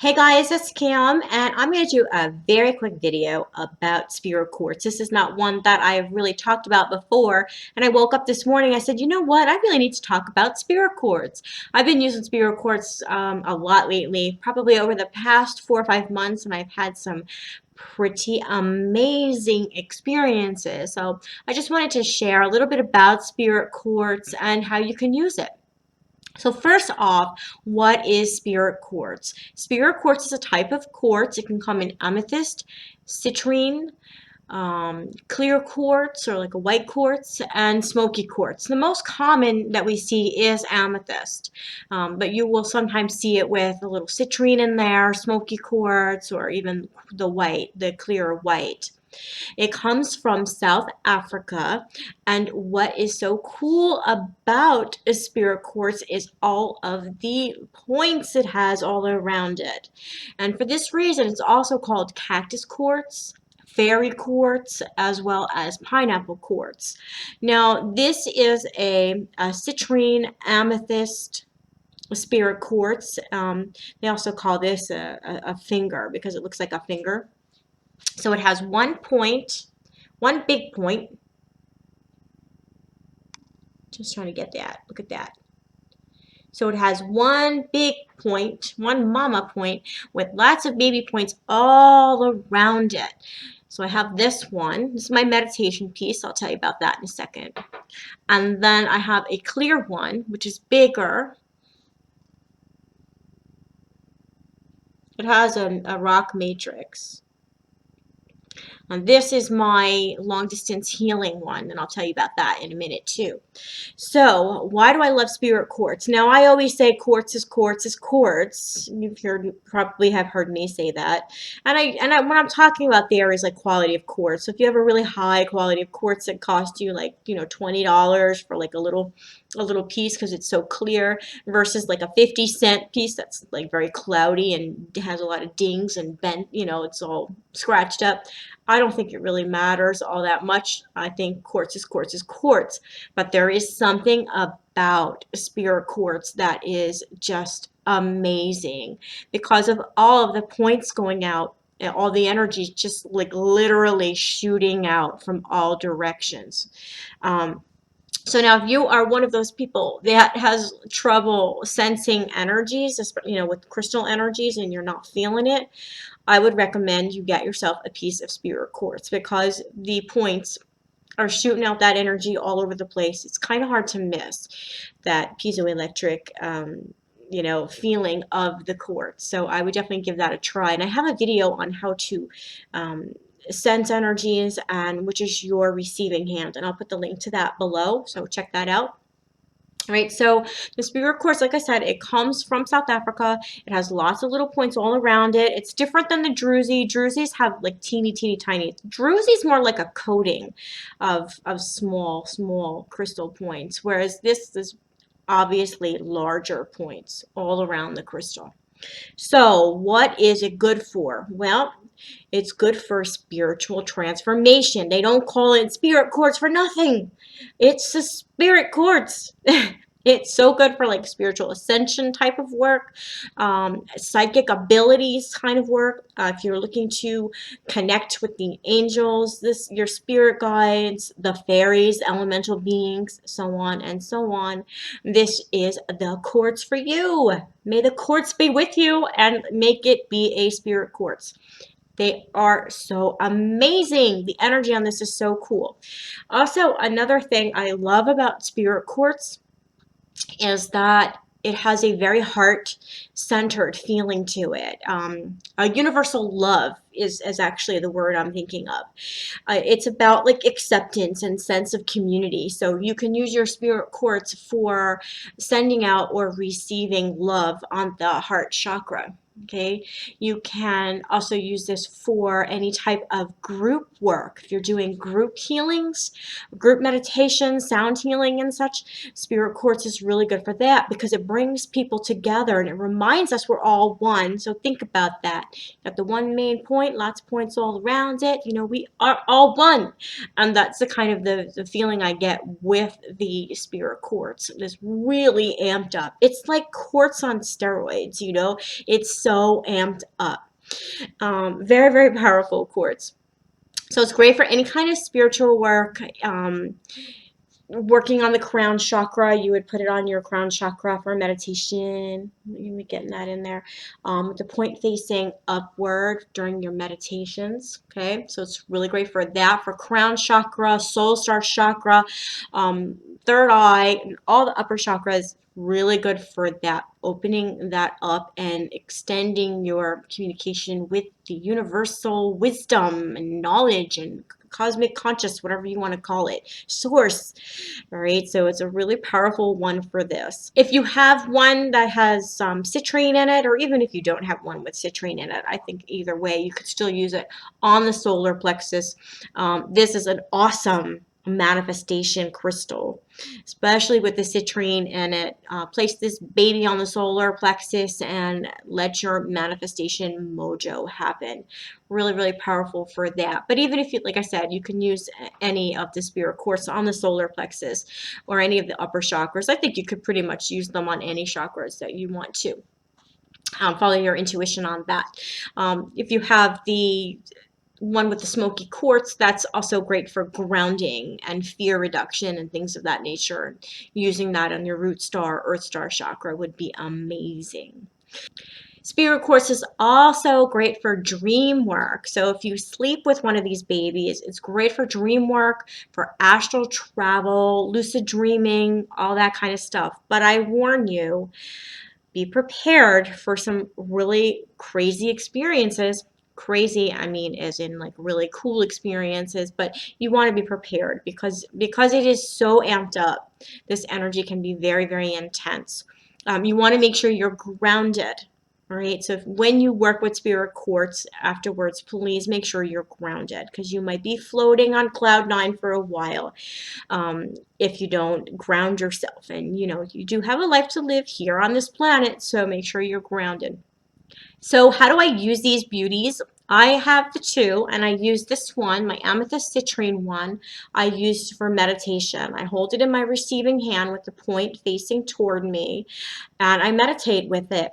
Hey guys, it's Kim, and I'm going to do a very quick video about spirit quartz. This is not one that I've really talked about before, and I woke up this morning, I said, you know what, I really need to talk about spirit quartz. I've been using spirit quartz a lot lately, probably over the past 4 or 5 months, and I've had some pretty amazing experiences. So I just wanted to share a little bit about spirit quartz and how you can use it. So first off, what is spirit quartz? Spirit quartz is a type of quartz. It can come in amethyst, citrine, clear quartz or like a white quartz, and smoky quartz. The most common that we see is amethyst, but you will sometimes see it with a little citrine in there, smoky quartz, or even the white, the clear white. It comes from South Africa, and what is so cool about a spirit quartz is all of the points it has all around it. And for this reason, it's also called cactus quartz, fairy quartz, as well as pineapple quartz. Now, this is a citrine amethyst spirit quartz. They also call this a finger because it looks like a finger. So it has one point, one big point. Just trying to get that. Look at that. So it has one big point, one mama point, with lots of baby points all around it. So I have this one. This is my meditation piece. I'll tell you about that in a second. And then I have a clear one, which is bigger. It has a rock matrix. And this is my long distance healing one, and I'll tell you about that in a minute too. So why do I love spirit quartz? Now I always say quartz is quartz is quartz. Probably have heard me say that. And what I'm talking about there is like quality of quartz. So if you have a really high quality of quartz that costs you like, $20 for like a little piece because it's so clear, versus like a 50-cent piece that's like very cloudy and has a lot of dings and bent, it's all scratched up. I don't think it really matters all that much. I think quartz is quartz is quartz. But there is something about spirit quartz that is just amazing because of all of the points going out, all the energy just like literally shooting out from all directions. So now if you are one of those people that has trouble sensing energies, with crystal energies, and you're not feeling it, I would recommend you get yourself a piece of spirit quartz because the points are shooting out that energy all over the place. It's kind of hard to miss that piezoelectric feeling of the quartz. So I would definitely give that a try. And I have a video on how to sense energies and which is your receiving hand, and I'll put the link to that below, so check that out. Right, so the spirit quartz, like I said, it comes from South Africa. It has lots of little points all around it. It's different than the druzy. Druzys have like teeny tiny. Druzy's more like a coating of small crystal points, whereas this is obviously larger points all around the crystal. So what is it good for? Well, it's good for spiritual transformation. They don't call it spirit quartz for nothing. It's a spirit quartz. It's so good for like spiritual ascension type of work, psychic abilities kind of work. If you're looking to connect with the angels, your spirit guides, the fairies, elemental beings, so on and so on. This is the quartz for you. May the quartz be with you and make it be a spirit quartz. They are so amazing. The energy on this is so cool. Also, another thing I love about spirit quartz is that it has a very heart-centered feeling to it. A universal love is actually the word I'm thinking of. It's about like acceptance and sense of community. So you can use your spirit quartz for sending out or receiving love on the heart chakra. Okay, you can also use this for any type of group work. If you're doing group healings, group meditation, sound healing and such, spirit quartz is really good for that because it brings people together and it reminds us we're all one. So think about that. Got the one main point, lots of points all around it. We are all one. And that's the kind of the feeling I get with the spirit quartz. It's really amped up. It's like quartz on steroids, It's so amped up. Very, very powerful quartz. So it's great for any kind of spiritual work. Working on the crown chakra, you would put it on your crown chakra for meditation. You'll be getting that in there. With the point facing upward during your meditations. Okay, so it's really great for that, for crown chakra, soul star chakra, third eye, and all the upper chakras. Really good for that, opening that up and extending your communication with the universal wisdom and knowledge and cosmic conscious, whatever you want to call it, source. All right, so it's a really powerful one for this. If you have one that has some citrine in it, or even if you don't have one with citrine in it, I think either way you could still use it on the solar plexus. This is an awesome manifestation crystal, especially with the citrine in it. Place this baby on the solar plexus and let your manifestation mojo happen. Really, really powerful for that. But even if you, like I said, you can use any of the spirit quartz on the solar plexus or any of the upper chakras. I think you could pretty much use them on any chakras that you want to. Follow your intuition on that. If you have the one with the smoky quartz, that's also great for grounding and fear reduction and things of that nature. Using that on your root star, earth star chakra would be amazing. Spirit quartz is also great for dream work. So if you sleep with one of these babies, it's great for dream work, for astral travel, lucid dreaming, all that kind of stuff. But I warn you, be prepared for some really crazy experiences. Crazy, I mean, as in like really cool experiences, but you want to be prepared because it is so amped up. This energy can be very, very intense. You want to make sure you're grounded. All right, so when you work with spirit quartz afterwards, please make sure you're grounded because you might be floating on cloud nine for a while if you don't ground yourself. And you know, you do have a life to live here on this planet, so make sure you're grounded. So how do I use these beauties? I have the two, and I use this one, my amethyst citrine one, I used for meditation. I hold it in my receiving hand with the point facing toward me, and I meditate with it.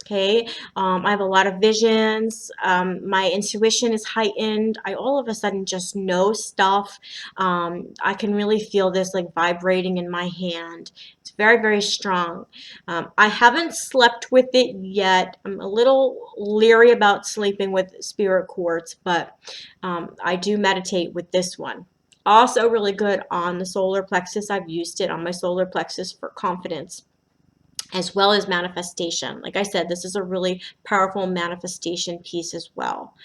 Okay, I have a lot of visions. My intuition is heightened. I all of a sudden just know stuff. I can really feel this like vibrating in my hand. It's very, very strong. I haven't slept with it yet. I'm a little leery about sleeping with spirit quartz, but I do meditate with this one. Also really good on the solar plexus. I've used it on my solar plexus for confidence, as well as manifestation. Like I said, this is a really powerful manifestation piece as well.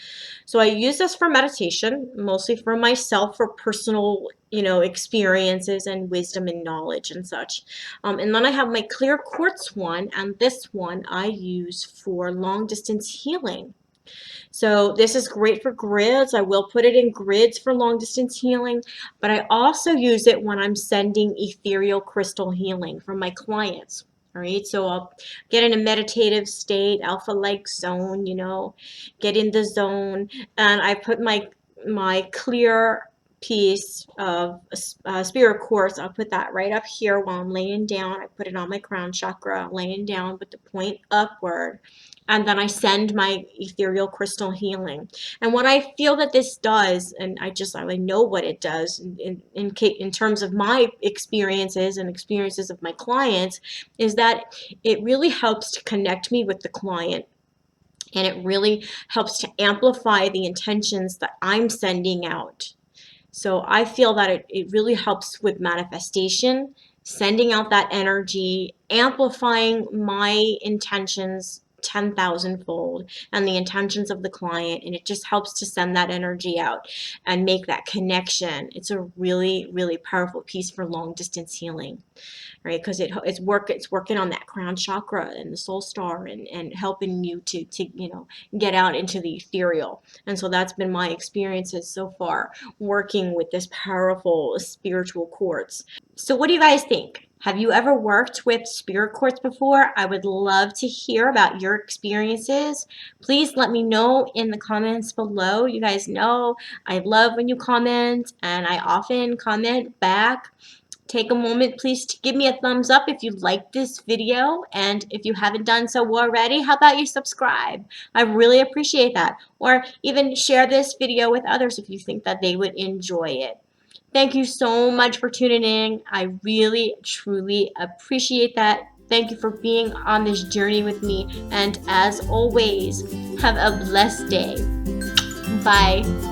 So I use this for meditation, mostly for myself, for personal, you know, experiences and wisdom and knowledge and such. And then I have my clear quartz one, and this one I use for long distance healing. So this is great for grids. I will put it in grids for long distance healing, but I also use it when I'm sending ethereal crystal healing from my clients. All right, so I'll get in a meditative state, alpha-like zone, you know, get in the zone, and I put my clear piece of spirit quartz. I'll put that right up here while I'm laying down. I put it on my crown chakra, laying down with the point upward. And then I send my ethereal crystal healing. And what I feel that this does, and I know what it does in terms of my experiences and experiences of my clients, is that it really helps to connect me with the client. And it really helps to amplify the intentions that I'm sending out. So I feel that it really helps with manifestation, sending out that energy, amplifying my intentions 10,000 fold and the intentions of the client, and it just helps to send that energy out and make that connection. It's a really, really powerful piece for long distance healing, right? Because it's working on that crown chakra and the soul star and helping you to you know, get out into the ethereal. And so that's been my experiences so far working with this powerful spiritual quartz. So what do you guys think? Have you ever worked with spirit quartz before? I would love to hear about your experiences. Please let me know in the comments below. You guys know I love when you comment, and I often comment back. take a moment, please, to give me a thumbs up if you like this video. And if you haven't done so already, how about you subscribe? I really appreciate that. Or even share this video with others if you think that they would enjoy it. Thank you so much for tuning in. I really, truly appreciate that. Thank you for being on this journey with me. And as always, have a blessed day. Bye.